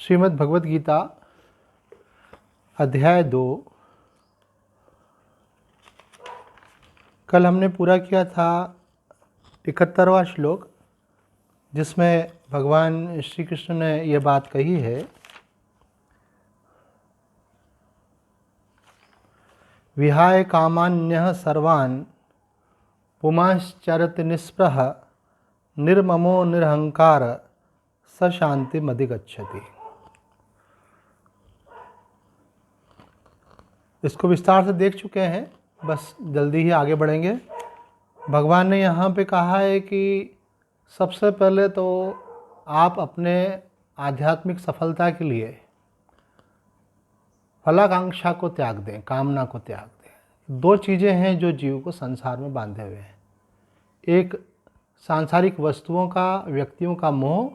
श्रीमद् भगवद गीता अध्याय 2। कल हमने पूरा किया था 71वां श्लोक, जिसमें भगवान श्री कृष्ण ने ये बात कही है, विहाय कामान्यः सर्वान् पुमाश्चरति निःस्पृहः निर्ममो निरहंकार स शांतिमधिगच्छति। इसको विस्तार से देख चुके हैं, बस जल्दी ही आगे बढ़ेंगे। भगवान ने यहाँ पे कहा है कि सबसे पहले तो आप अपने आध्यात्मिक सफलता के लिए फलाकांक्षा को त्याग दें, कामना को त्याग दें। दो चीज़ें हैं जो जीव को संसार में बांधे हुए हैं, एक सांसारिक वस्तुओं का, व्यक्तियों का मोह,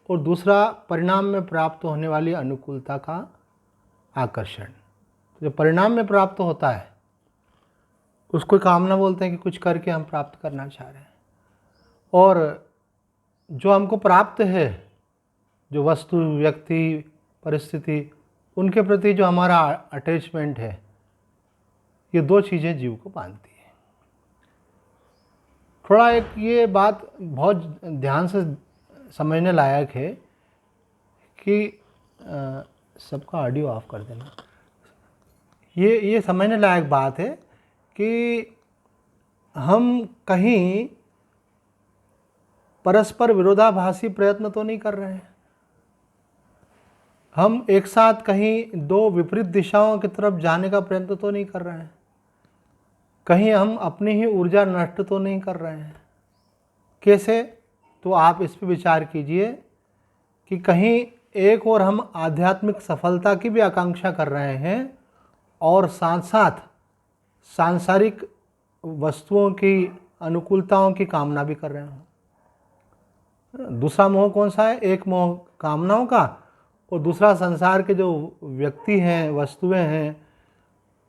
और दूसरा परिणाम में प्राप्त होने वाली अनुकूलता का आकर्षण। जो परिणाम में प्राप्त होता है उसको कामना बोलते हैं कि कुछ करके हम प्राप्त करना चाह रहे हैं, और जो हमको प्राप्त है, जो वस्तु, व्यक्ति, परिस्थिति, उनके प्रति जो हमारा अटैचमेंट है, ये दो चीज़ें जीव को बांधती हैं। थोड़ा एक ये बात बहुत ध्यान से समझने लायक है कि सबका ऑडियो ऑफ कर देना। ये समझने लायक बात है कि हम कहीं परस्पर विरोधाभासी प्रयत्न तो नहीं कर रहे हैं। हम एक साथ कहीं दो विपरीत दिशाओं की तरफ जाने का प्रयत्न तो नहीं कर रहे हैं। कहीं हम अपनी ही ऊर्जा नष्ट तो नहीं कर रहे हैं। कैसे? तो आप इस पर विचार कीजिए कि कहीं एक और हम आध्यात्मिक सफलता की भी आकांक्षा कर रहे हैं और साथ साथ सांसारिक वस्तुओं की अनुकूलताओं की कामना भी कर रहे हैं। दूसरा मोह कौन सा है? एक मोह कामनाओं का, और दूसरा संसार के जो व्यक्ति हैं, वस्तुएं हैं,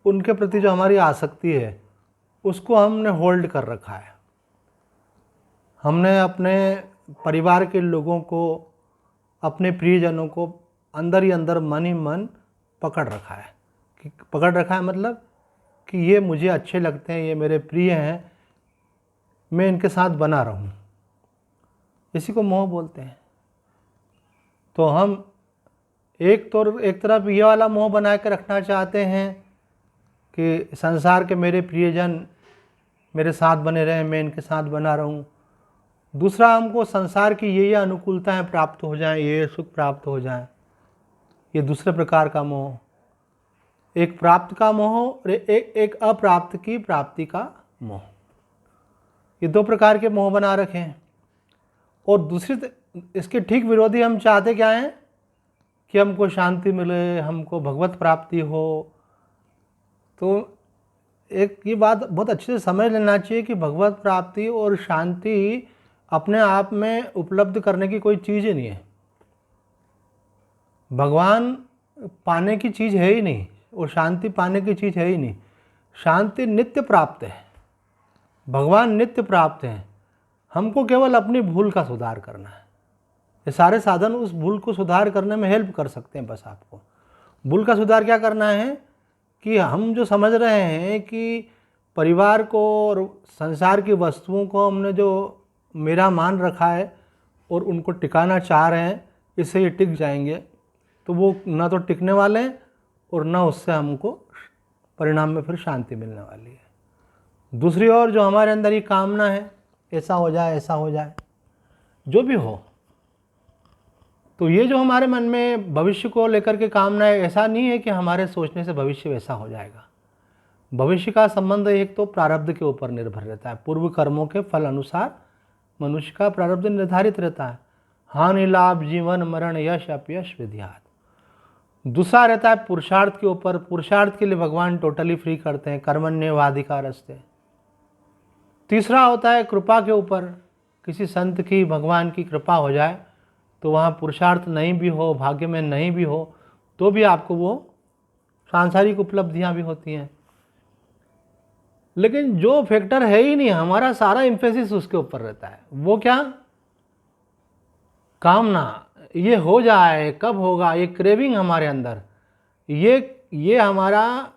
उनके प्रति जो हमारी आसक्ति है, उसको हमने होल्ड कर रखा है। हमने अपने परिवार के लोगों को, अपने प्रियजनों को अंदर ही अंदर मन ही मन पकड़ रखा है। कि पकड़ रखा है मतलब कि ये मुझे अच्छे लगते हैं, ये मेरे प्रिय हैं, मैं इनके साथ बना रहूं, इसी को मोह बोलते हैं। तो हम एक तरफ ये वाला मोह बना के रखना चाहते हैं कि संसार के मेरे प्रियजन मेरे साथ बने रहें, मैं इनके साथ बना रहूं। दूसरा, हमको संसार की ये अनुकूलताएं प्राप्त हो जाएं, ये सुख प्राप्त हो जाएं। ये दूसरे प्रकार का मोह। एक प्राप्त का मोह और एक अप्राप्त की प्राप्ति का मोह। ये दो प्रकार के मोह बना रखे हैं। और दूसरी इसके ठीक विरोधी हम चाहते क्या हैं? कि हमको शांति मिले, हमको भगवत प्राप्ति हो। तो एक ये बात बहुत अच्छे से समझ लेना चाहिए कि भगवत प्राप्ति और शांति अपने आप में उपलब्ध करने की कोई चीज़ ही नहीं है। भगवान पाने की चीज़ है ही नहीं, और शांति पाने की चीज़ है ही नहीं। शांति नित्य प्राप्त है, भगवान नित्य प्राप्त है। हमको केवल अपनी भूल का सुधार करना है। ये सारे साधन उस भूल को सुधार करने में हेल्प कर सकते हैं। बस आपको भूल का सुधार क्या करना है कि हम जो समझ रहे हैं कि परिवार को और संसार की वस्तुओं को हमने जो मेरा मान रखा है और उनको टिकाना चाह रहे हैं, इससे ये टिक जाएंगे, तो वो ना तो टिकने वाले हैं और ना उससे हमको परिणाम में फिर शांति मिलने वाली है। दूसरी ओर जो हमारे अंदर ये कामना है, ऐसा हो जाए, ऐसा हो जाए, जो भी हो, तो ये जो हमारे मन में भविष्य को लेकर के कामना है, ऐसा नहीं है कि हमारे सोचने से भविष्य वैसा हो जाएगा। भविष्य का संबंध एक तो प्रारब्ध के ऊपर निर्भर रहता है। पूर्व कर्मों के फल अनुसार मनुष्य का प्रारब्ध निर्धारित रहता है। हानि लाभ, जीवन मरण, यश अपयश, विद्यात। दूसरा रहता है पुरुषार्थ के ऊपर। पुरुषार्थ के लिए भगवान टोटली फ्री करते हैं, कर्मण्येवाधिकारस्ते। तीसरा होता है कृपा के ऊपर। किसी संत की, भगवान की कृपा हो जाए तो वहाँ पुरुषार्थ नहीं भी हो, भाग्य में नहीं भी हो, तो भी आपको वो सांसारिक उपलब्धियाँ भी होती हैं। लेकिन जो फैक्टर है ही नहीं, हमारा सारा एम्फेसिस उसके ऊपर रहता है। वो क्या? कामना। ये हो जाए, कब होगा, ये क्रेविंग हमारे अंदर, ये हमारा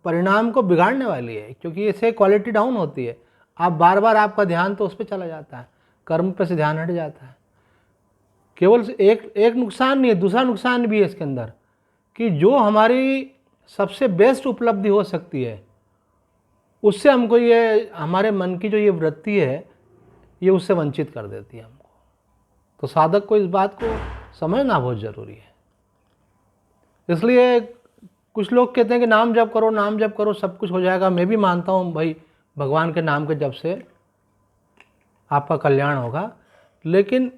परिणाम को बिगाड़ने वाली है, क्योंकि इससे क्वालिटी डाउन होती है। आप बार बार आपका ध्यान तो उस पर चला जाता है, कर्म पे से ध्यान हट जाता है। केवल एक नुकसान नहीं है, दूसरा नुकसान भी है इसके अंदर, कि जो हमारी सबसे बेस्ट उपलब्धि हो सकती है उससे हमको ये हमारे मन की जो ये वृत्ति है ये उससे वंचित कर देती है हमको। तो साधक को इस बात को समझना बहुत ज़रूरी है। इसलिए कुछ लोग कहते हैं कि नाम जप करो, नाम जप करो, सब कुछ हो जाएगा। मैं भी मानता हूँ भाई, भगवान के नाम के जप से आपका कल्याण होगा, लेकिन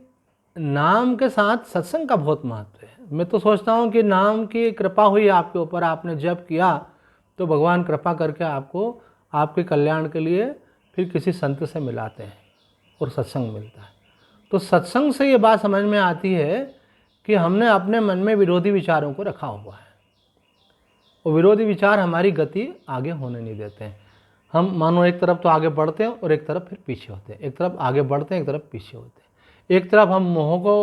नाम के साथ सत्संग का बहुत महत्व है। मैं तो सोचता हूँ कि नाम की कृपा हुई आपके ऊपर, आपने जप किया तो भगवान कृपा करके आपको आपके कल्याण के लिए फिर किसी संत से मिलाते हैं और सत्संग मिलता है। तो सत्संग से ये बात समझ में आती है कि हमने अपने मन में विरोधी विचारों को रखा हुआ है, और विरोधी विचार हमारी गति आगे होने नहीं देते हैं। हम मानो एक तरफ तो आगे बढ़ते हैं और एक तरफ फिर पीछे होते हैं, एक तरफ आगे बढ़ते हैं, एक तरफ पीछे होते हैं। एक तरफ हम मोह को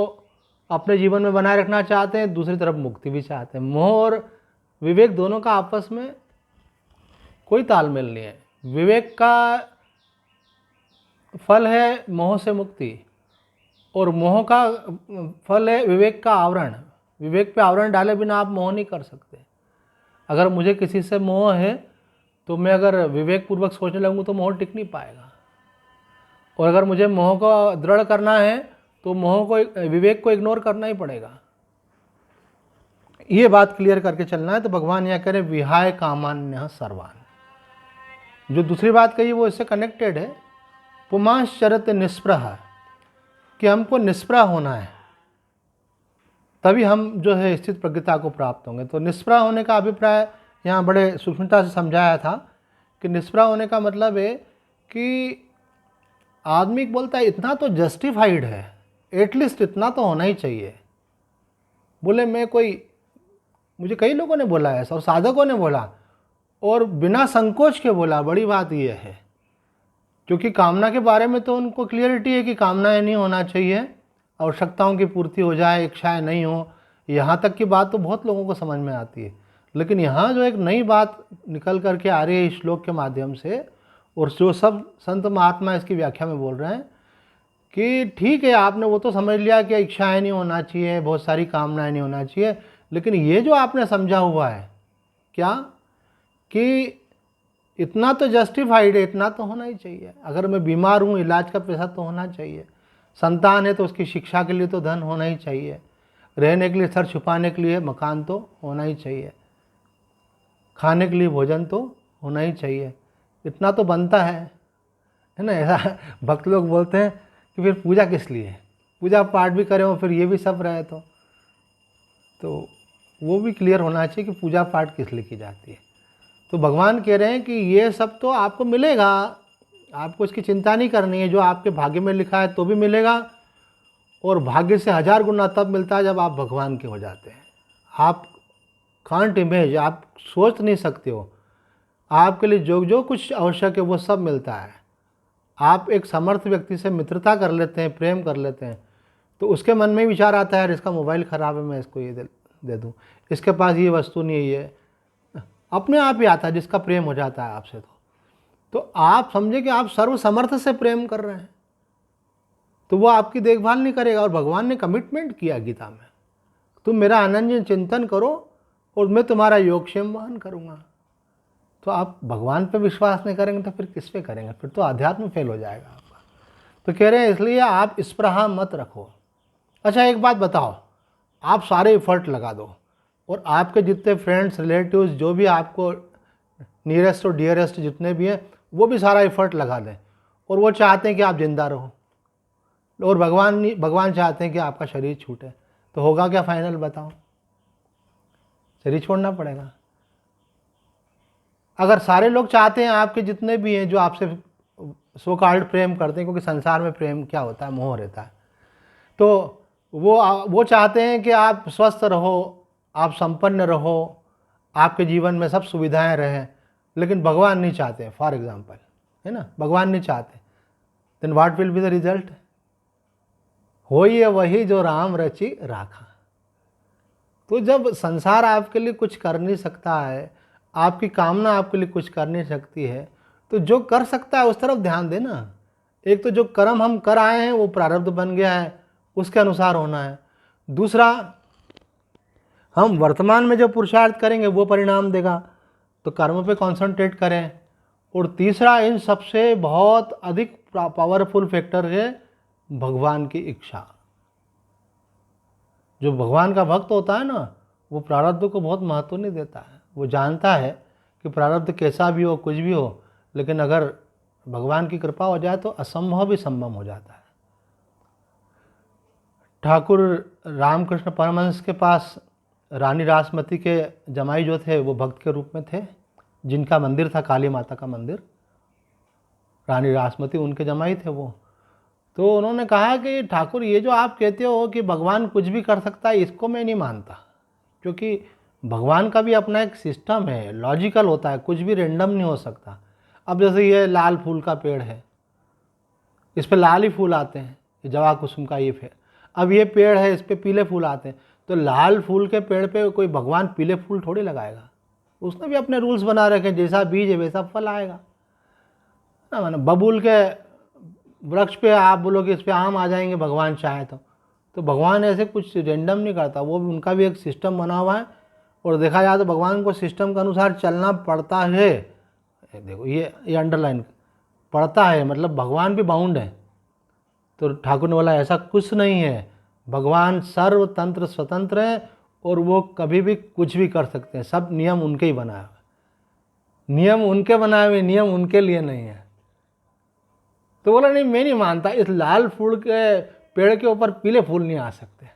अपने जीवन में बनाए रखना चाहते हैं, दूसरी तरफ मुक्ति भी चाहते हैं। मोह और विवेक दोनों का आपस में कोई तालमेल नहीं है। विवेक का फल है मोह से मुक्ति, और मोह का फल है विवेक का आवरण। विवेक पे आवरण डाले बिना आप मोह नहीं कर सकते। अगर मुझे किसी से मोह है तो मैं अगर विवेक पूर्वक सोचने लगूँ तो मोह टिक नहीं पाएगा, और अगर मुझे मोह को दृढ़ करना है तो मोह को, विवेक को इग्नोर करना ही पड़ेगा। ये बात क्लियर करके चलना है। तो भगवान यह कह रहे विहाय कामान्य सर्वान। जो दूसरी बात कही वो इससे कनेक्टेड है। पुमाश्चरत निस्पृह, कि हमको निस्पृह होना है, तभी हम जो है स्थित प्रज्ञता को प्राप्त होंगे। तो निस्पृह होने का अभिप्राय यहाँ बड़े सूक्ष्मता से समझाया था कि निस्पृह होने का मतलब है कि आदमी बोलता है इतना तो जस्टिफाइड है, एटलीस्ट इतना तो होना ही चाहिए। बोले मुझे कई लोगों ने बोला ऐसा, और साधकों ने बोला, और बिना संकोच के बोला। बड़ी बात यह है, क्योंकि कामना के बारे में तो उनको क्लियरिटी है कि कामनाएं नहीं होना चाहिए, आवश्यकताओं की पूर्ति हो जाए, इच्छाएं नहीं हो। यहाँ तक की बात तो बहुत लोगों को समझ में आती है। लेकिन यहाँ जो एक नई बात निकल करके आ रही है इस श्लोक के माध्यम से, और जो सब संत महात्मा इसकी व्याख्या में बोल रहे हैं कि ठीक है, आपने वो तो समझ लिया कि इच्छाएं नहीं होना चाहिए, बहुत सारी कामनाएं नहीं होना चाहिए, लेकिन ये जो आपने समझा हुआ है क्या, कि इतना तो जस्टिफाइड है, इतना तो होना ही चाहिए। अगर मैं बीमार हूँ, इलाज का पैसा तो होना चाहिए। संतान है तो उसकी शिक्षा के लिए तो धन होना ही चाहिए। रहने के लिए, सर छुपाने के लिए मकान तो होना ही चाहिए। खाने के लिए भोजन तो होना ही चाहिए। इतना तो बनता है ना। ऐसा भक्त लोग बोलते हैं कि फिर पूजा किस लिए, पूजा पाठ भी करें और फिर ये भी सब रहे तो वो भी क्लियर होना चाहिए कि पूजा पाठ किस लिए की जाती है। तो भगवान कह रहे हैं कि ये सब तो आपको मिलेगा, आपको इसकी चिंता नहीं करनी है। जो आपके भाग्य में लिखा है तो भी मिलेगा, और भाग्य से 1000 गुना तब मिलता है जब आप भगवान के हो जाते हैं। आप कांट इमेज, आप सोच नहीं सकते हो, आपके लिए जो जो कुछ आवश्यक है वो सब मिलता है। आप एक समर्थ व्यक्ति से मित्रता कर लेते हैं, प्रेम कर लेते हैं, तो उसके मन में विचार आता है यार इसका मोबाइल ख़राब है, मैं इसको ये दे दूँ, इसके पास ये वस्तु नहीं है, ये अपने आप ही आता है जिसका प्रेम हो जाता है आपसे। तो आप समझे कि आप सर्वसमर्थ से प्रेम कर रहे हैं, तो वो आपकी देखभाल नहीं करेगा। और भगवान ने कमिटमेंट किया गीता में, तुम मेरा अनन्य चिंतन करो और मैं तुम्हारा योगक्षेम वहन करूँगा। तो आप भगवान पे विश्वास नहीं करेंगे तो फिर किस पे करेंगे? फिर तो अध्यात्म फेल हो जाएगा आपका। तो कह रहे हैं इसलिए आप स्पृहा मत रखो। अच्छा एक बात बताओ, आप सारे एफर्ट लगा दो और आपके जितने फ्रेंड्स, रिलेटिव्स, जो भी आपको नियरेस्ट और डियरेस्ट जितने भी हैं, वो भी सारा एफर्ट लगा दें, और वो चाहते हैं कि आप जिंदा रहो, और भगवान चाहते हैं कि आपका शरीर छूटे, तो होगा क्या फाइनल बताओ? शरीर छोड़ना पड़ेगा। अगर सारे लोग चाहते हैं, आपके जितने भी हैं जो आपसे सो कॉल्ड प्रेम करते हैं, क्योंकि संसार में प्रेम क्या होता है, मोह रहता है, तो वो चाहते हैं कि आप स्वस्थ रहो, आप संपन्न रहो, आपके जीवन में सब सुविधाएं रहें, लेकिन भगवान नहीं चाहते हैं, फॉर एग्जांपल, है ना, भगवान नहीं चाहते, then what will be the result? हो ये वही जो राम रचि राखा। तो जब संसार आपके लिए कुछ कर नहीं सकता है, आपकी कामना आपके लिए कुछ कर नहीं सकती है, तो जो कर सकता है उस तरफ ध्यान देना। एक तो जो कर्म हम कर आए हैं वो प्रारब्ध बन गया है, उसके अनुसार होना है। दूसरा, हम वर्तमान में जो पुरुषार्थ करेंगे वो परिणाम देगा, तो कर्म पे कंसंट्रेट करें। और तीसरा, इन सबसे बहुत अधिक पावरफुल फैक्टर है भगवान की इच्छा। जो भगवान का भक्त होता है ना, वो प्रारब्ध को बहुत महत्व नहीं देता है। वो जानता है कि प्रारब्ध कैसा भी हो, कुछ भी हो, लेकिन अगर भगवान की कृपा हो जाए तो असंभव भी संभव हो जाता है। ठाकुर रामकृष्ण परमहंस के पास रानी रासमती के जमाई जो थे वो भक्त के रूप में थे, जिनका मंदिर था काली माता का मंदिर, रानी रासमती उनके जमाई थे वो। तो उन्होंने कहा कि ठाकुर, ये जो आप कहते हो कि भगवान कुछ भी कर सकता है, इसको मैं नहीं मानता, क्योंकि भगवान का भी अपना एक सिस्टम है, लॉजिकल होता है, कुछ भी रेंडम नहीं हो सकता। अब जैसे ये लाल फूल का पेड़ है, इस पे लाल ही फूल आते हैं, ये जवा कुसुम का ये है। अब ये पेड़ है, इस पे पीले फूल आते हैं, तो लाल फूल के पेड़ पे कोई भगवान पीले फूल थोड़ी लगाएगा। उसने भी अपने रूल्स बना रखे, जैसा बीज है वैसा फल आएगा ना। माना बबूल के वृक्ष पे आप बोलोगे इस पे आम आ जाएंगे भगवान चाहे तो भगवान ऐसे कुछ रेंडम नहीं करता, वो उनका भी एक सिस्टम बना हुआ है। और देखा जाए तो भगवान को सिस्टम के अनुसार चलना पड़ता है। देखो ये अंडरलाइन पड़ता है, मतलब भगवान भी बाउंड है। तो ठाकुर ने बोला ऐसा कुछ नहीं है, भगवान सर्वतंत्र स्वतंत्र है और वो कभी भी कुछ भी कर सकते हैं। सब नियम उनके ही बनाए हुए, नियम उनके बनाए हुए, नियम उनके लिए नहीं है। तो बोला नहीं, मैं नहीं मानता, इस लाल फूल के पेड़ के ऊपर पीले फूल नहीं आ सकते।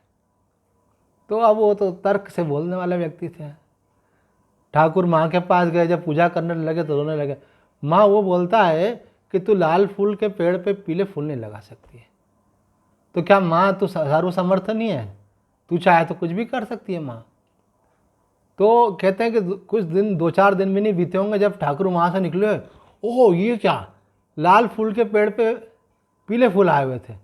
तो अब वो तो तर्क से बोलने वाले व्यक्ति थे। ठाकुर माँ के पास गए, जब पूजा करने लगे तो रोने लगे। माँ, वो बोलता है कि तू लाल फूल के पेड़ पे पीले फूल नहीं लगा सकती है, तो क्या माँ तू सर्वसमर्थ नहीं है? तू चाहे तो कुछ भी कर सकती है माँ। तो कहते हैं कि कुछ दिन, 2-4 दिन भी नहीं बीते होंगे जब ठाकुर वहाँ से निकले, ओह ये क्या, लाल फूल के पेड़ पे पीले फूल आए हुए थे।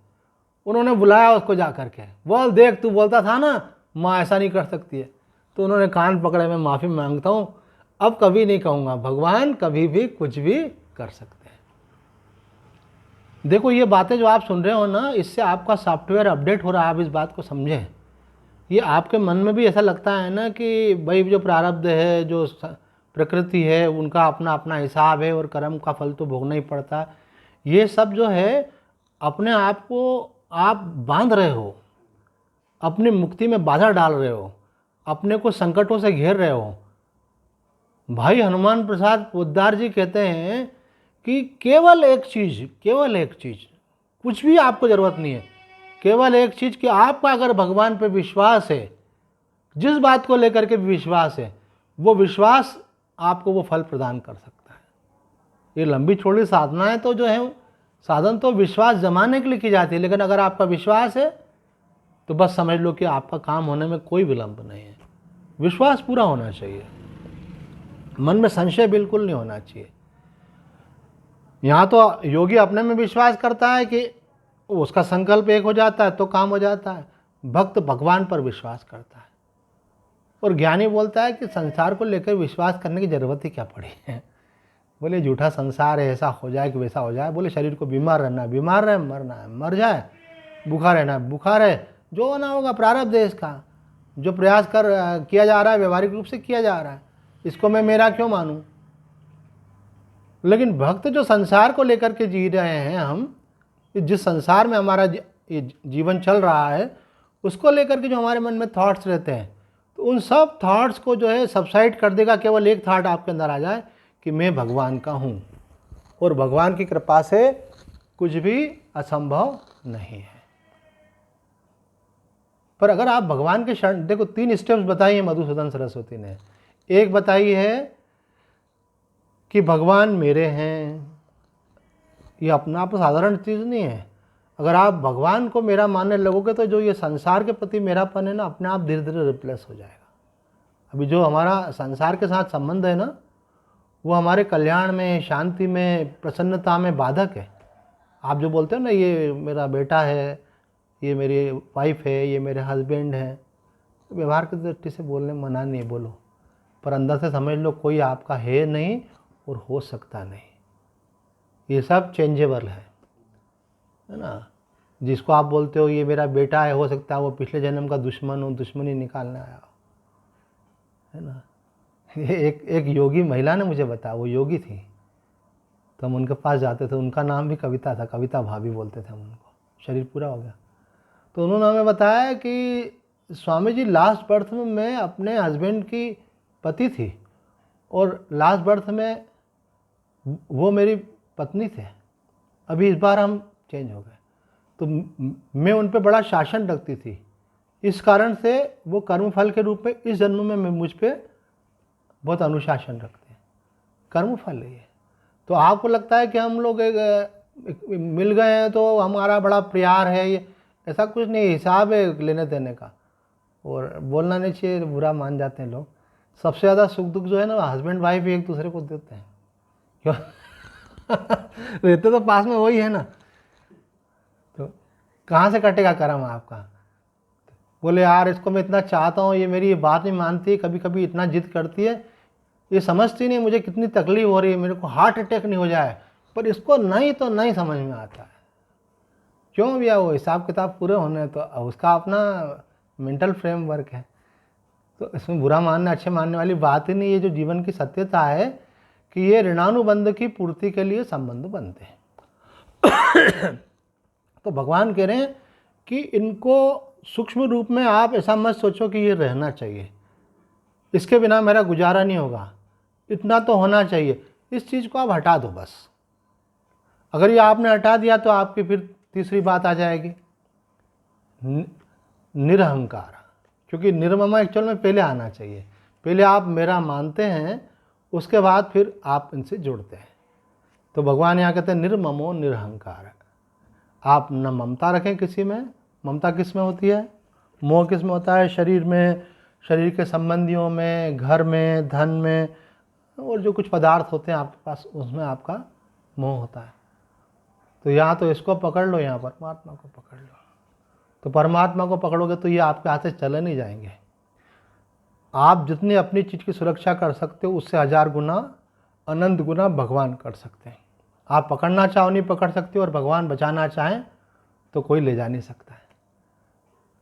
उन्होंने बुलाया उसको जा कर के, बोल देख तू बोलता था ना माँ ऐसा नहीं कर सकती है। तो उन्होंने कान पकड़े, मैं माफ़ी मांगता हूँ, अब कभी नहीं कहूँगा, भगवान कभी भी कुछ भी कर सकते हैं। देखो ये बातें जो आप सुन रहे हो ना, इससे आपका सॉफ्टवेयर अपडेट हो रहा है। आप इस बात को समझें। ये आपके मन में भी ऐसा लगता है ना कि भाई जो प्रारब्ध है, जो प्रकृति है, उनका अपना अपना हिसाब है और कर्म का फल तो भोगना ही पड़ता है। ये सब जो है अपने आप को आप बांध रहे हो, अपनी मुक्ति में बाधा डाल रहे हो, अपने को संकटों से घेर रहे हो। भाई हनुमान प्रसाद पोद्दार जी कहते हैं कि केवल एक चीज़, कुछ भी आपको ज़रूरत नहीं है, केवल एक चीज़ कि आपका अगर भगवान पे विश्वास है, जिस बात को लेकर के विश्वास है, वो विश्वास आपको वो फल प्रदान कर सकता है। ये लंबी चौड़ी साधनाएं तो जो है, साधन तो विश्वास जमाने के लिए की जाती है, लेकिन अगर आपका विश्वास है तो बस समझ लो कि आपका काम होने में कोई विलंब नहीं है। विश्वास पूरा होना चाहिए, मन में संशय बिल्कुल नहीं होना चाहिए। यहाँ तो योगी अपने में विश्वास करता है कि उसका संकल्प एक हो जाता है तो काम हो जाता है, भक्त भगवान पर विश्वास करता है। और ज्ञानी बोलता है कि संसार को लेकर विश्वास करने की ज़रूरत ही क्या पड़ी है। बोले झूठा संसार है, ऐसा हो जाए कि वैसा हो जाए। बोले शरीर को बीमार रहना है, बीमार रहे, मरना है मर जाए, भूखा रहना है भूखा रहे, जो होना होगा प्रारब्ध है इसका। जो प्रयास किया जा रहा है व्यवहारिक रूप से किया जा रहा है, इसको मैं मेरा क्यों मानूं। लेकिन भक्त जो संसार को लेकर के जी रहे हैं, हम जिस संसार में हमारा जीवन चल रहा है, उसको लेकर के जो हमारे मन में थॉट्स रहते हैं, तो उन सब थॉट्स को जो है सबसाइड कर देगा। केवल एक थॉट आपके अंदर आ जाए कि मैं भगवान का हूँ, और भगवान की कृपा से कुछ भी असंभव नहीं है। पर अगर आप भगवान के शरण, देखो 3 स्टेप्स बताई हैं मधुसूदन सरस्वती ने। एक बताई है कि भगवान मेरे हैं, ये अपना आप साधारण चीज़ नहीं है। अगर आप भगवान को मेरा मानने लगोगे तो जो ये संसार के प्रति मेरापन है ना, अपने आप धीरे धीरे रिप्लेस हो जाएगा। अभी जो हमारा संसार के साथ संबंध है ना, वो हमारे कल्याण में, शांति में, प्रसन्नता में बाधक है। आप जो बोलते हो ना, ये मेरा बेटा है, ये मेरी वाइफ है, ये मेरे हस्बैंड हैं। व्यवहार की दृष्टि से बोलने मना नहीं, बोलो, पर अंदर से समझ लो कोई आपका है नहीं और हो सकता नहीं। ये सब चेंजेबल है ना। जिसको आप बोलते हो ये मेरा बेटा है, हो सकता है वो पिछले जन्म का दुश्मन हो, दुश्मनी निकालने आया हो, है ना। ये एक योगी महिला ने मुझे बताया, वो योगी थी, तो हम उनके पास जाते थे। उनका नाम भी कविता था, कविता भाभी बोलते थे हम उनको। शरीर पूरा हो गया तो उन्होंने हमें बताया कि स्वामी जी लास्ट बर्थ में मैं अपने हस्बैंड की पति थी और लास्ट बर्थ में वो मेरी पत्नी थे। अभी इस बार हम चेंज हो गए, तो मैं उन पर बड़ा शासन रखती थी। इस कारण से वो कर्मफल के रूप में इस जन्म में मुझ पर बहुत अनुशासन रखते हैं। कर्मफल है ये। तो आपको लगता है कि हम लोग एक मिल गए हैं तो हमारा बड़ा प्यार है, ये ऐसा कुछ नहीं, हिसाब है लेने देने का। और बोलना नहीं चाहिए, बुरा मान जाते हैं लोग। सबसे ज़्यादा सुख दुख जो है ना, हस्बैंड वाइफ एक दूसरे को देते हैं, क्यों रहते तो पास में वही है ना, तो कहाँ से कटेगा कर्म आपका। बोले यार इसको मैं इतना चाहता हूँ, ये मेरी बात नहीं मानती, कभी कभी इतना जिद करती है, ये समझती नहीं मुझे कितनी तकलीफ हो रही है, मेरे को हार्ट अटैक नहीं हो जाए, पर इसको नहीं तो नहीं समझ में आता है। क्यों भैया, वो हिसाब किताब पूरे होने तो उसका अपना मेंटल फ्रेमवर्क है, तो इसमें बुरा मानना अच्छे मानने वाली बात ही नहीं। ये जो जीवन की सत्यता है कि ये ऋणानुबंध की पूर्ति के लिए संबंध बनते हैं। तो भगवान कह रहे हैं कि इनको सूक्ष्म रूप में आप ऐसा मत सोचो कि ये रहना चाहिए, इसके बिना मेरा गुजारा नहीं होगा, इतना तो होना चाहिए। इस चीज़ को आप हटा दो बस। अगर ये आपने हटा दिया तो आपकी फिर तीसरी बात आ जाएगी, निरहंकार। क्योंकि निर्मम एक्चुअल में पहले आना चाहिए। पहले आप मेरा मानते हैं, उसके बाद फिर आप इनसे जुड़ते हैं। तो भगवान यहाँ कहते हैं निर्ममो निरहंकार। आप न ममता रखें किसी में। ममता किस में होती है? मोह किस में होता है? शरीर में, शरीर के संबंधियों में, घर में, धन में, और जो कुछ पदार्थ होते हैं आपके पास, उसमें आपका मोह होता है। तो यहाँ तो इसको पकड़ लो, यहाँ परमात्मा को पकड़ लो। तो परमात्मा को पकड़ोगे तो ये आपके हाथ से चले नहीं जाएंगे। आप जितनी अपनी चीज़ की सुरक्षा कर सकते हो, उससे 1000 गुना, अनंत गुना भगवान कर सकते हैं। आप पकड़ना चाहो नहीं पकड़ सकते हो, और भगवान बचाना चाहें तो कोई ले जा नहीं सकता है।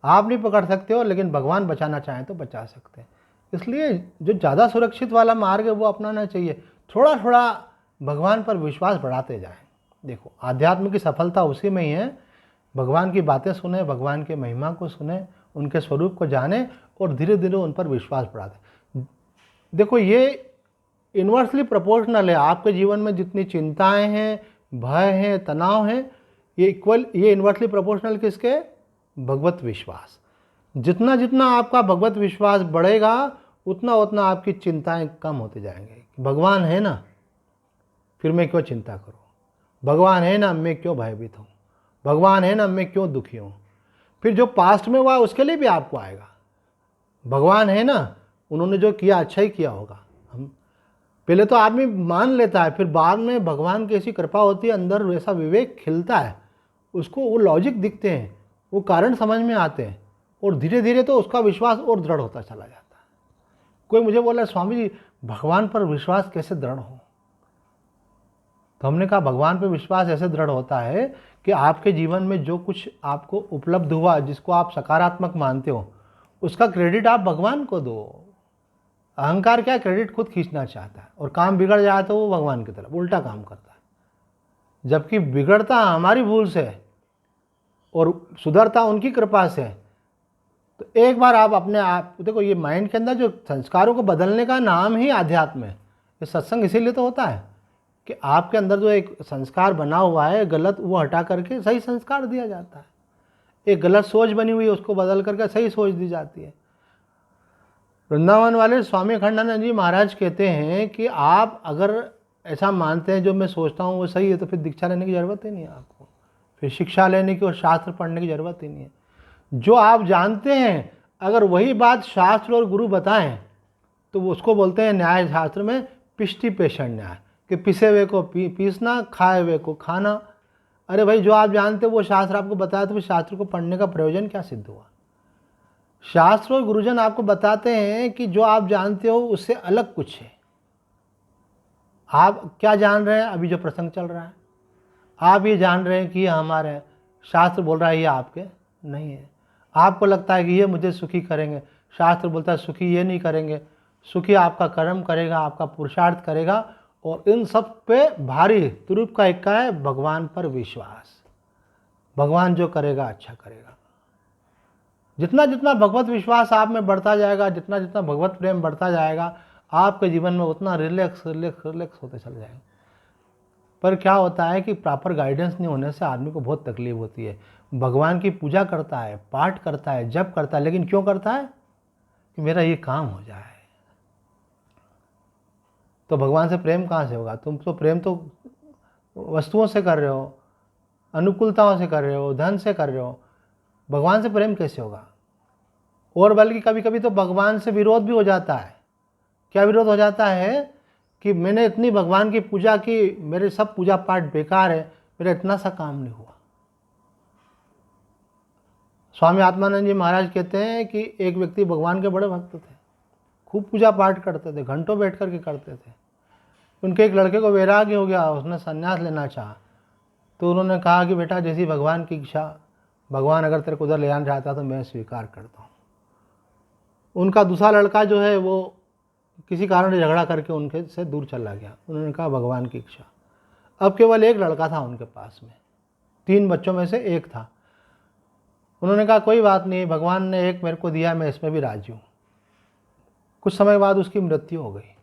आप नहीं पकड़ सकते हो, लेकिन भगवान बचाना चाहें तो बचा सकते हैं। इसलिए जो ज़्यादा सुरक्षित वाला मार्ग है वो अपनाना चाहिए। थोड़ा थोड़ा भगवान पर विश्वास बढ़ाते जाएं। देखो, आध्यात्म की सफलता उसी में ही है। भगवान की बातें सुने, भगवान के महिमा को सुने, उनके स्वरूप को जाने, और धीरे धीरे उन पर विश्वास बढ़ाते। देखो, ये इन्वर्सली प्रोपोर्शनल है। आपके जीवन में जितनी चिंताएं हैं, भय हैं, तनाव हैं, ये इन्वर्सली प्रोपोर्शनल किसके? भगवत विश्वास। जितना जितना आपका भगवत विश्वास बढ़ेगा, उतना उतना आपकी चिंताएं कम होते जाएंगे। भगवान है ना, फिर मैं क्यों चिंता करूं? भगवान है ना, मैं क्यों भयभीत हूं? भगवान है ना, मैं क्यों दुखी हूं? फिर जो पास्ट में हुआ उसके लिए भी आपको आएगा। भगवान है ना, उन्होंने जो किया अच्छा ही किया होगा। हम पहले तो आदमी मान लेता है, फिर बाद में भगवान की ऐसी कृपा होती है, अंदर वैसा विवेक खिलता है, उसको वो लॉजिक दिखते हैं, वो कारण समझ में आते हैं, और धीरे धीरे तो उसका विश्वास और दृढ़ होता चला जाता है। कोई मुझे बोला, स्वामी जी भगवान पर विश्वास कैसे दृढ़ हो? तो हमने कहा, भगवान पर विश्वास ऐसे दृढ़ होता है कि आपके जीवन में जो कुछ आपको उपलब्ध हुआ, जिसको आप सकारात्मक मानते हो, उसका क्रेडिट आप भगवान को दो। अहंकार क्या, क्रेडिट खुद खींचना चाहता है, और काम बिगड़ जाए तो वो भगवान की तरफ उल्टा काम करता है। जबकि बिगड़ता हमारी भूल से और सुधरता उनकी कृपा से। तो एक बार आप अपने आप देखो, ये माइंड के अंदर जो संस्कारों को बदलने का नाम ही आध्यात्म है। ये सत्संग इसीलिए तो होता है कि आपके अंदर जो एक संस्कार बना हुआ है गलत, वो हटा करके सही संस्कार दिया जाता है। एक गलत सोच बनी हुई है, उसको बदल करके सही सोच दी जाती है। वृंदावन वाले स्वामी अखंडानंद जी महाराज कहते हैं कि आप अगर ऐसा मानते हैं जो मैं सोचता हूँ वो सही है, तो फिर दीक्षा लेने की ज़रूरत ही नहीं है आपको, फिर शिक्षा लेने की और शास्त्र पढ़ने की ज़रूरत ही नहीं है। जो आप जानते हैं, अगर वही बात शास्त्र और गुरु बताएं तो वो उसको बोलते हैं न्याय शास्त्र में पिष्टि पेषण न्याय, कि पिसे हुए को पीसना, खाए हुए को खाना। अरे भाई, जो आप जानते हो वो शास्त्र आपको बताया, तो शास्त्र को पढ़ने का प्रयोजन क्या सिद्ध हुआ? शास्त्र और गुरुजन आपको बताते हैं कि जो आप जानते हो उससे अलग कुछ है। आप क्या जान रहे हैं? अभी जो प्रसंग चल रहा है, आप ये जान रहे हैं कि ये हमारे हैं। शास्त्र बोल रहा है ये आपके नहीं है। आपको लगता है कि ये मुझे सुखी करेंगे, शास्त्र बोलता है सुखी ये नहीं करेंगे। सुखी आपका कर्म करेगा, आपका पुरुषार्थ करेगा। और इन सब पे भारी तुरुप का इक्का है भगवान पर विश्वास। भगवान जो करेगा अच्छा करेगा। जितना जितना भगवत विश्वास आप में बढ़ता जाएगा, जितना जितना भगवत प्रेम बढ़ता जाएगा, आपके जीवन में उतना रिलैक्स रिलैक्स रिलैक्स होते चले जाएंगे। पर क्या होता है कि प्रॉपर गाइडेंस नहीं होने से आदमी को बहुत तकलीफ होती है। भगवान की पूजा करता है, पाठ करता है, जप करता है, लेकिन क्यों करता है? कि मेरा ये काम हो जाए। तो भगवान से प्रेम कहाँ से होगा? तुम तो प्रेम तो वस्तुओं से कर रहे हो, अनुकूलताओं से कर रहे हो, धन से कर रहे हो। भगवान से प्रेम कैसे होगा? और बल्कि कभी कभी तो भगवान से विरोध भी हो जाता है। क्या विरोध हो जाता है? कि मैंने इतनी भगवान की पूजा की, मेरे सब पूजा पाठ बेकार है, मेरा इतना सा काम नहीं हुआ। स्वामी आत्मानंद जी महाराज कहते हैं कि एक व्यक्ति भगवान के बड़े भक्त थे, खूब पूजा पाठ करते थे, घंटों बैठ करके करते थे। उनके एक लड़के को वैराग्य हो गया, उसने संन्यास लेना चाहा। तो उन्होंने कहा कि बेटा जैसी भगवान की इच्छा, भगवान अगर तेरे को उधर ले जाना चाहता तो मैं स्वीकार करता हूँ। उनका दूसरा लड़का जो है वो किसी कारण से झगड़ा करके उनके से दूर चला गया। उन्होंने कहा भगवान की इच्छा। अब केवल एक लड़का था उनके पास में, 3 बच्चों में से एक था। उन्होंने कहा कोई बात नहीं, भगवान ने एक मेरे को दिया, मैं इसमें भी राजी हूँ। कुछ समय बाद उसकी मृत्यु हो गई।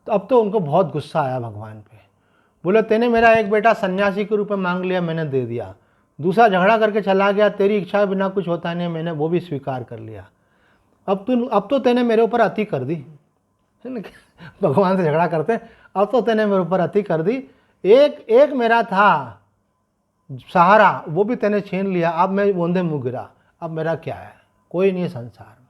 तो अब तो उनको बहुत गुस्सा आया भगवान पे। बोले तेने मेरा एक बेटा सन्यासी के रूप में मांग लिया, मैंने दे दिया। दूसरा झगड़ा करके चला गया, तेरी इच्छा के बिना कुछ होता नहीं, मैंने वो भी स्वीकार कर लिया। अब तो तेने मेरे ऊपर अति कर दी। भगवान से झगड़ा करते, अब तो तेने मेरे ऊपर अति कर दी। एक मेरा था सहारा, वो भी तेने छीन लिया। अब मैं बूंदे मुँह गिरा, अब मेरा क्या है? कोई नहीं संसार में।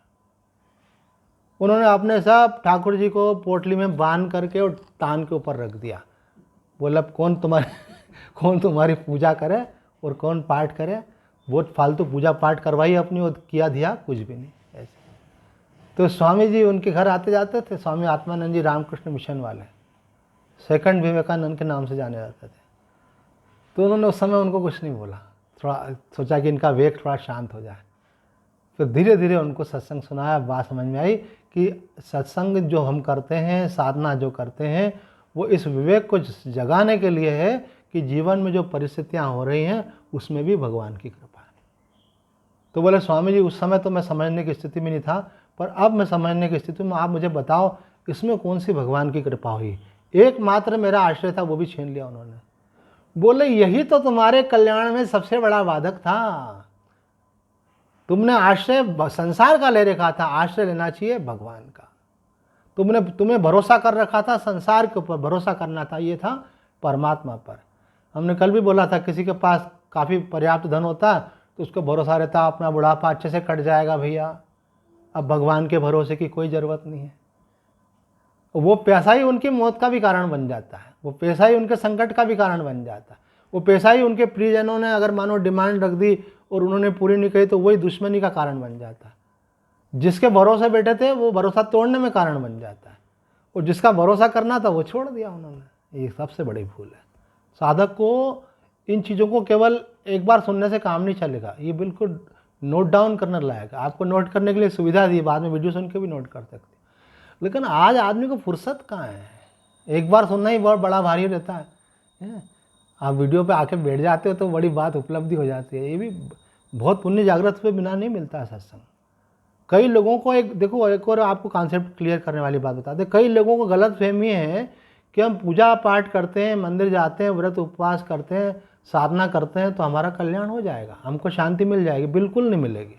उन्होंने अपने सब ठाकुर जी को पोटली में बांध करके और तान के ऊपर रख दिया। बोला कौन तुम्हारी पूजा करे और कौन पाठ करे? बहुत फालतू पूजा पाठ करवाई अपनी और किया दिया कुछ भी नहीं। ऐसे तो स्वामी जी उनके घर आते जाते थे। स्वामी आत्मानंद जी रामकृष्ण मिशन वाले, सेकंड विवेकानंद के नाम से जाने जाते थे। तो उन्होंने उस समय उनको कुछ नहीं बोला, थोड़ा सोचा कि इनका वेग थोड़ा शांत हो जाए। फिर धीरे धीरे उनको सत्संग सुनाया। बात समझ में आई कि सत्संग जो हम करते हैं, साधना जो करते हैं, वो इस विवेक को जगाने के लिए है कि जीवन में जो परिस्थितियां हो रही हैं उसमें भी भगवान की कृपा है। तो बोले स्वामी जी उस समय तो मैं समझने की स्थिति में नहीं था, पर अब मैं समझने की स्थिति में, आप मुझे बताओ इसमें कौन सी भगवान की कृपा हुई? एकमात्र मेरा आश्रय था, वो भी छीन लिया उन्होंने। बोले यही तो तुम्हारे कल्याण में सबसे बड़ा बाधक था। तुमने आश्रय संसार का ले रखा था, आश्रय लेना चाहिए भगवान का। तुम्हें भरोसा कर रखा था संसार के ऊपर, भरोसा करना था ये था परमात्मा पर। हमने कल भी बोला था किसी के पास काफ़ी पर्याप्त धन होता तो उसको भरोसा रहता अपना बुढ़ापा अच्छे से कट जाएगा भैया, अब भगवान के भरोसे की कोई ज़रूरत नहीं है। वो पैसा ही उनकी मौत का भी कारण बन जाता है, वो पैसा ही उनके संकट का भी कारण बन जाता है। वो पैसा ही उनके प्रियजनों ने अगर मानो डिमांड रख दी और उन्होंने पूरी नहीं करी तो वही दुश्मनी का कारण बन जाता है। जिसके भरोसे बैठे थे वो भरोसा तोड़ने में कारण बन जाता है, और जिसका भरोसा करना था वो छोड़ दिया उन्होंने। ये सबसे बड़ी भूल है। साधक को इन चीज़ों को केवल एक बार सुनने से काम नहीं चलेगा, ये बिल्कुल नोट डाउन करने लायक। आपको नोट करने के लिए सुविधा दी, बाद में वीडियो सुन के भी नोट कर सकते, लेकिन आज आदमी को फुर्सत कहाँ है? एक बार सुनना ही बहुत बड़ा भारी रहता है। आप वीडियो पे आके बैठ जाते हो तो बड़ी बात उपलब्धि हो जाती है। ये भी बहुत पुण्य जागृत पे बिना नहीं मिलता है सत्संग। कई लोगों को एक और आपको कॉन्सेप्ट क्लियर करने वाली बात बता दें। कई लोगों को गलत फहमी है कि हम पूजा पाठ करते हैं, मंदिर जाते हैं, व्रत उपवास करते हैं, साधना करते हैं तो हमारा कल्याण हो जाएगा, हमको शांति मिल जाएगी। बिल्कुल नहीं मिलेगी,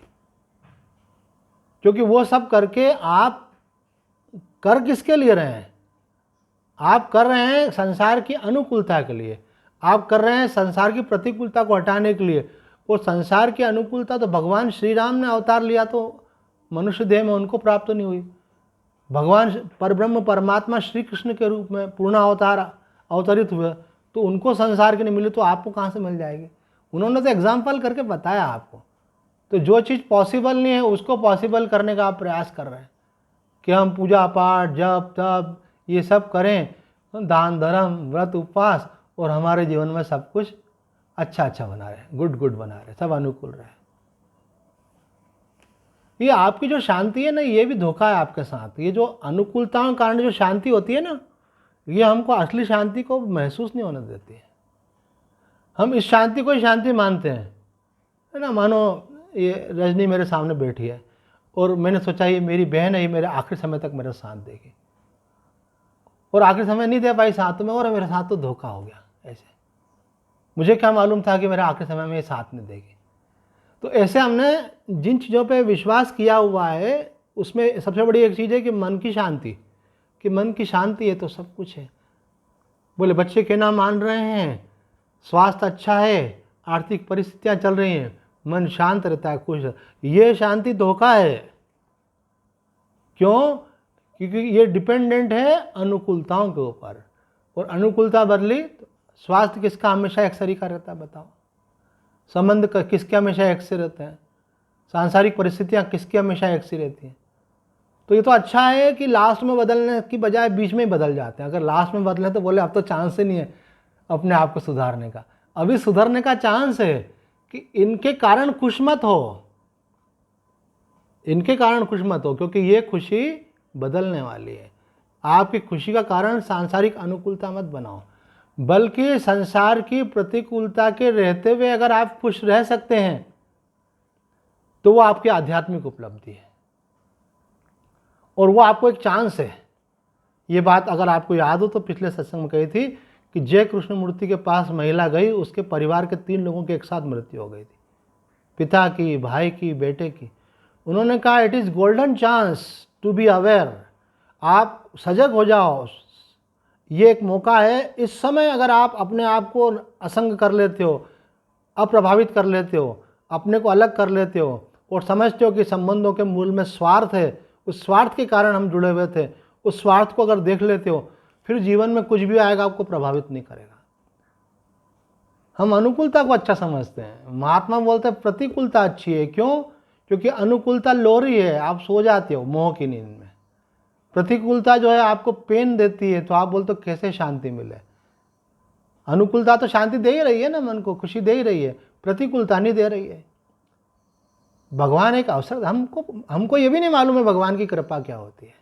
क्योंकि वो सब करके आप कर किसके लिए रहे हैं? आप कर रहे हैं संसार की अनुकूलता के लिए, आप कर रहे हैं संसार की प्रतिकूलता को हटाने के लिए। और संसार की अनुकूलता तो भगवान श्री राम ने अवतार लिया तो मनुष्य देह में उनको प्राप्त नहीं हुई। भगवान परब्रह्म परमात्मा श्री कृष्ण के रूप में पूर्ण अवतार अवतरित हुए तो उनको संसार की नहीं मिली तो आपको कहाँ से मिल जाएगी। उन्होंने तो एग्जाम्पल करके बताया आपको। तो जो चीज़ पॉसिबल नहीं है उसको पॉसिबल करने का आप प्रयास कर रहे हैं कि हम पूजा पाठ जप तप ये सब करें, दान धर्म व्रत उपवास, और हमारे जीवन में सब कुछ अच्छा अच्छा बना रहे, गुड गुड बना रहे, सब अनुकूल रहे। ये आपकी जो शांति है ना, ये भी धोखा है आपके साथ। ये जो अनुकूलताओं के कारण जो शांति होती है ना, ये हमको असली शांति को महसूस नहीं होने देती है। हम इस शांति को ही शांति मानते हैं, है ना। मानो ये रजनी मेरे सामने बैठी है और मैंने सोचा ये मेरी बहन है, ये मेरे आखिरी समय तक मेरा साथ देगी, और आखिरी समय नहीं दे पाई साथ में, और मेरे साथ तो धोखा हो गया। ऐसे मुझे क्या मालूम था कि मेरा आखिरी समय में ये साथ नहीं देगी। तो ऐसे हमने जिन चीज़ों पे विश्वास किया हुआ है उसमें सबसे बड़ी एक चीज़ है कि मन की शांति, कि मन की शांति है तो सब कुछ है। बोले बच्चे कहना मान रहे हैं, स्वास्थ्य अच्छा है, आर्थिक परिस्थितियां चल रही हैं, मन शांत रहता है, खुश है, ये शांति धोखा है। क्यों? क्योंकि ये डिपेंडेंट है अनुकूलताओं के ऊपर, और अनुकूलता बदली तो स्वास्थ्य किसका हमेशा एक सरी का रहता है, बताओ। संबंध किसके हमेशा एक से रहते हैं, सांसारिक परिस्थितियां किसकी हमेशा एक सी रहती हैं। तो ये तो अच्छा है कि लास्ट में बदलने की बजाय बीच में ही बदल जाते हैं। अगर लास्ट में बदले तो बोले अब तो चांस ही नहीं है अपने आप को सुधारने का। अभी सुधरने का चांस है कि इनके कारण खुश मत हो, इनके कारण खुश मत हो, क्योंकि ये खुशी बदलने वाली है। आपकी खुशी का कारण सांसारिक अनुकूलता मत बनाओ, बल्कि संसार की प्रतिकूलता के रहते हुए अगर आप खुश रह सकते हैं तो वो आपकी आध्यात्मिक उपलब्धि है, और वो आपको एक चांस है। ये बात अगर आपको याद हो तो पिछले सत्संग में कही थी कि जय कृष्ण मूर्ति के पास महिला गई, उसके परिवार के 3 लोगों की एक साथ मृत्यु हो गई थी, पिता की, भाई की, बेटे की। उन्होंने कहा it is golden chance to be aware, आप सजग हो जाओ, ये एक मौका है। इस समय अगर आप अपने आप को असंग कर लेते हो, अप्रभावित कर लेते हो, अपने को अलग कर लेते हो और समझते हो कि संबंधों के मूल में स्वार्थ है, उस स्वार्थ के कारण हम जुड़े हुए थे, उस स्वार्थ को अगर देख लेते हो, फिर जीवन में कुछ भी आएगा आपको प्रभावित नहीं करेगा। हम अनुकूलता को अच्छा समझते हैं, महात्मा बोलते हैं प्रतिकूलता अच्छी है। क्यों? क्योंकि अनुकूलता लोरी है, आप सो जाते हो मोह की नींद में। प्रतिकूलता जो है आपको पेन देती है, तो आप बोलते हो कैसे शांति मिले। अनुकूलता तो शांति दे ही रही है ना, मन को खुशी दे ही रही है, प्रतिकूलता नहीं दे रही है। भगवान एक अवसर, हमको ये भी नहीं मालूम है भगवान की कृपा क्या होती है।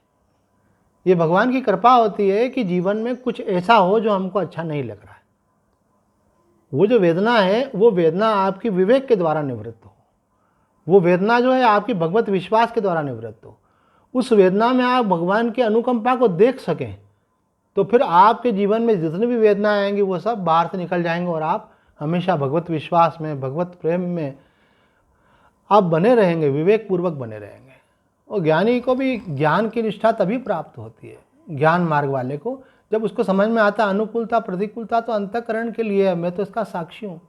ये भगवान की कृपा होती है कि जीवन में कुछ ऐसा हो जो हमको अच्छा नहीं लग रहा है, वो जो वेदना है वो वेदना आपकी विवेक के द्वारा निवृत्त हो, वो वेदना जो है आपकी भगवत विश्वास के द्वारा निवृत्त हो। उस वेदना में आप भगवान की अनुकंपा को देख सकें, तो फिर आपके जीवन में जितनी भी वेदनाएं आएंगी वो सब बाहर से निकल जाएंगे, और आप हमेशा भगवत विश्वास में, भगवत प्रेम में आप बने रहेंगे, विवेक पूर्वक बने रहेंगे। और ज्ञानी को भी ज्ञान की निष्ठा तभी प्राप्त होती है, ज्ञान मार्ग वाले को, जब उसको समझ में आता अनुकूलता प्रतिकूलता तो अंतःकरण के लिए है, मैं तो इसका साक्षी हूँ।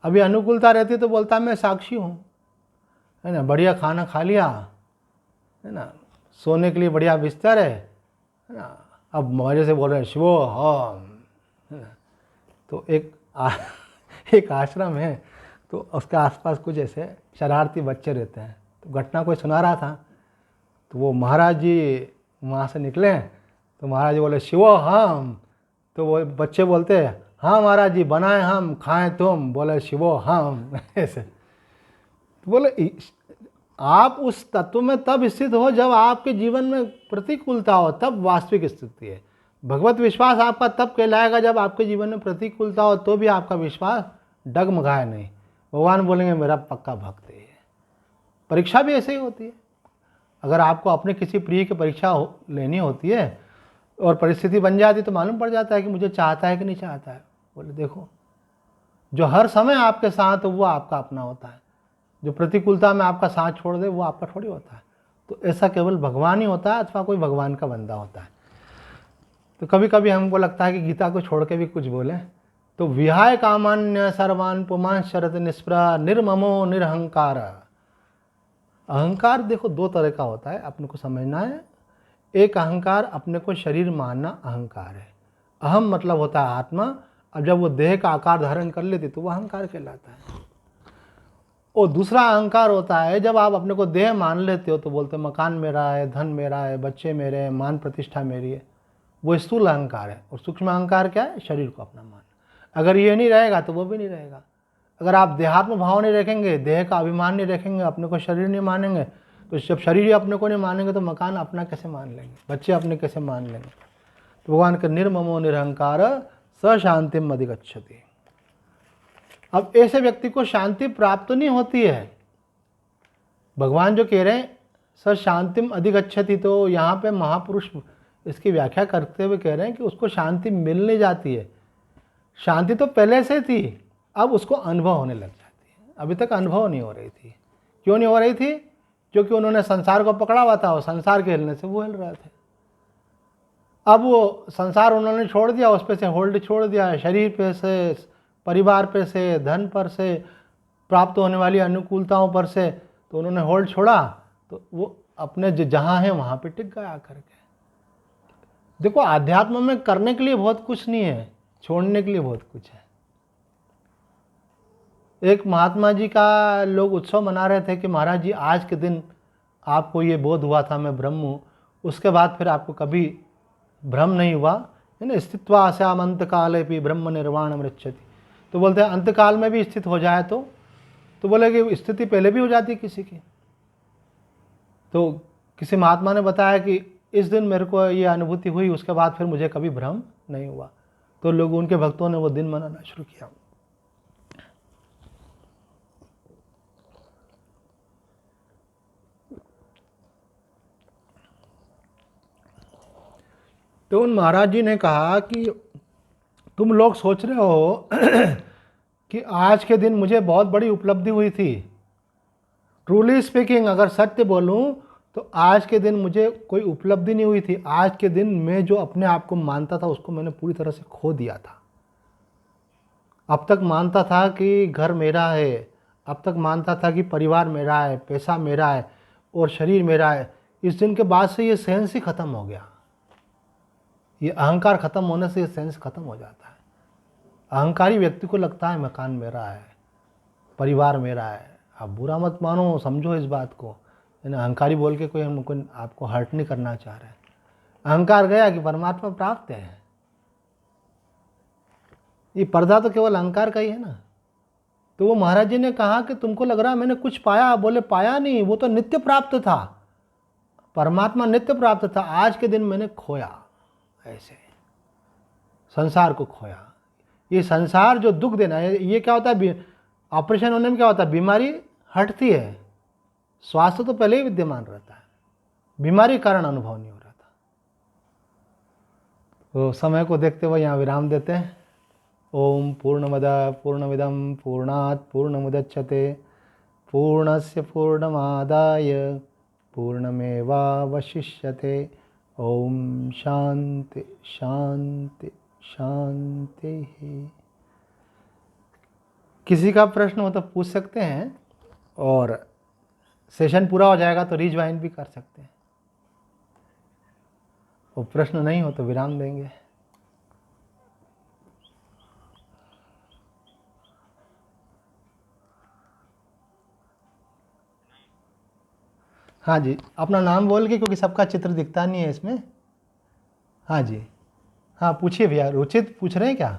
अभी अनुकूलता रहती है तो बोलता मैं साक्षी हूँ, है ना, बढ़िया खाना खा लिया, है ना, सोने के लिए बढ़िया बिस्तर है ना, अब मजे से बोल रहे हैं शिवो हम, है ना। तो एक आश्रम है, तो उसके आसपास कुछ ऐसे शरारती बच्चे रहते हैं। तो घटना कोई सुना रहा था, तो वो महाराज जी वहाँ से निकले, तो महाराज जी बोले शिवो हम, तो वो बच्चे बोलते हैं हाँ महाराज जी, बनाए हम खाएं तुम, बोले शिवो हम ऐसे। तो बोले आप उस तत्व में तब स्थित हो जब आपके जीवन में प्रतिकूलता हो, तब वास्तविक स्थिति है। भगवत विश्वास आपका तब कहलाएगा जब आपके जीवन में प्रतिकूलता हो, तो भी आपका विश्वास डगमगाए नहीं। भगवान बोलेंगे मेरा पक्का भक्त है। परीक्षा भी ऐसे ही होती है। अगर आपको अपने किसी प्रिय की परीक्षा लेनी होती है और परिस्थिति बन जाती तो मालूम पड़ जाता है कि मुझे चाहता है कि नहीं चाहता है। बोले देखो, जो हर समय आपके साथ वो आपका अपना होता है, जो प्रतिकूलता में आपका साथ छोड़ दे वो आपका थोड़ी होता है। तो ऐसा केवल भगवान ही होता है अथवा कोई भगवान का बंदा होता है। तो कभी कभी हमको लगता है कि गीता को छोड़ के भी कुछ बोले, तो विहाय कामान्य सर्वान पुमान शरत निष्प्रा निर्ममो निरहंकार। अहंकार देखो 2 तरह का होता है, अपने को समझना है। एक अहंकार अपने को शरीर मानना अहंकार है। अहम मतलब होता है आत्मा, अब जब वो देह का आकार धारण कर लेती तो वह अहंकार कहलाता है। और दूसरा अहंकार होता है जब आप अपने को देह मान लेते हो तो बोलते मकान मेरा है, धन मेरा है, बच्चे मेरे हैं, मान प्रतिष्ठा मेरी है, वो स्थूल अहंकार है। और सूक्ष्म अहंकार क्या है? शरीर को अपना मान। अगर ये नहीं रहेगा तो वो भी नहीं रहेगा। अगर आप देहात्म भाव नहीं रखेंगे, देह का अभिमान नहीं रखेंगे, अपने को शरीर नहीं मानेंगे, तो जब शरीर ही अपने को नहीं मानेंगे तो मकान अपना कैसे मान लेंगे, बच्चे अपने कैसे मान लेंगे। तो भगवान का निर्ममो निरहंकार स शांतिम अधिगच्छति। अब ऐसे व्यक्ति को शांति प्राप्त नहीं होती है। भगवान जो कह रहे हैं स शांतिम अधिगच्छति, तो यहाँ पे महापुरुष इसकी व्याख्या करते हुए कह रहे हैं कि उसको शांति मिल नहीं जाती है। शांति तो पहले से थी, अब उसको अनुभव होने लग जाती है। अभी तक अनुभव नहीं हो रही थी। क्यों नहीं हो रही थी? क्योंकि उन्होंने संसार को पकड़ा हुआ था और संसार के हिलने से वो हिल रहे थे। अब वो संसार उन्होंने छोड़ दिया, उस पे से होल्ड छोड़ दिया, शरीर पे से, परिवार पे से, धन पर से, प्राप्त होने वाली अनुकूलताओं पर से, तो उन्होंने होल्ड छोड़ा तो वो अपने जहाँ है वहाँ पे टिक गया आकर के। देखो, आध्यात्म में करने के लिए बहुत कुछ नहीं है, छोड़ने के लिए बहुत कुछ है। एक महात्मा जी का लोग उत्सव मना रहे थे कि महाराज जी आज के दिन आपको ये बोध हुआ था मैं ब्रह्म हूँ, उसके बाद फिर आपको कभी भ्रम नहीं हुआ है ना। स्थित्वास्याम अंत काले भी ब्रह्म निर्वाण मृच्छति। तो बोलते हैं अंत काल में भी स्थित हो जाए तो बोले कि स्थिति पहले भी हो जाती है किसी की। तो किसी महात्मा ने बताया कि इस दिन मेरे को ये अनुभूति हुई, उसके बाद फिर मुझे कभी भ्रम नहीं हुआ। तो लोग, उनके भक्तों ने वो दिन मनाना शुरू किया। तो उन महाराज जी ने कहा कि तुम लोग सोच रहे हो कि आज के दिन मुझे बहुत बड़ी उपलब्धि हुई थी। ट्रूली स्पीकिंग, अगर सत्य बोलूं तो आज के दिन मुझे कोई उपलब्धि नहीं हुई थी। आज के दिन मैं जो अपने आप को मानता था उसको मैंने पूरी तरह से खो दिया था। अब तक मानता था कि घर मेरा है, अब तक मानता था कि परिवार मेरा है, पैसा मेरा है और शरीर मेरा है। इस दिन के बाद से ये सेंस ही खत्म हो गया। ये अहंकार खत्म होने से ये सेंस खत्म हो जाता है। अहंकारी व्यक्ति को लगता है मकान मेरा है, परिवार मेरा है। आप बुरा मत मानो, समझो इस बात को। अहंकारी बोल के कोई हमको आपको हर्ट नहीं करना चाह रहा है। अहंकार गया कि परमात्मा प्राप्त है। ये पर्दा तो केवल अहंकार का ही है ना। तो वो महाराज जी ने कहा कि तुमको लग रहा है मैंने कुछ पाया, बोले पाया नहीं, वो तो नित्य प्राप्त था। परमात्मा नित्य प्राप्त था, आज के दिन मैंने खोया। ऐसे संसार को खोया। ये संसार जो दुख देना है, ये क्या होता है? ऑपरेशन होने में क्या होता है? बीमारी हटती है, स्वास्थ्य तो पहले ही विद्यमान रहता है, बीमारी के कारण अनुभव नहीं हो रहा था। तो समय को देखते हुए यहाँ विराम देते हैं। ओम पूर्णमद पूर्णमिदं पूर्णात् पूर्णमुदच्यते पूर्णस्य पूर्णमादाय पूर्णमेवावशिष्यते। ओम शांति शांति शांति। किसी का प्रश्न हो तो पूछ सकते हैं, और सेशन पूरा हो जाएगा तो रिज्वाइन भी कर सकते हैं। और प्रश्न नहीं हो तो विराम देंगे। हाँ जी, अपना नाम बोल के, क्योंकि सबका चित्र दिखता नहीं है इसमें। हाँ जी, हाँ पूछिए भैया। रुचित पूछ रहे हैं क्या?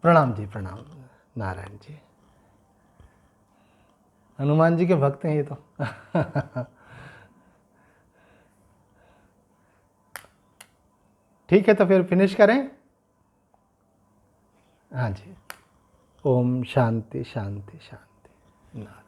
प्रणाम जी, प्रणाम। नारायण जी, हनुमान जी के भक्त हैं ये तो। ठीक है, तो फिर फिनिश करें। हाँ जी, ओम शांति शांति शांति। नारायण।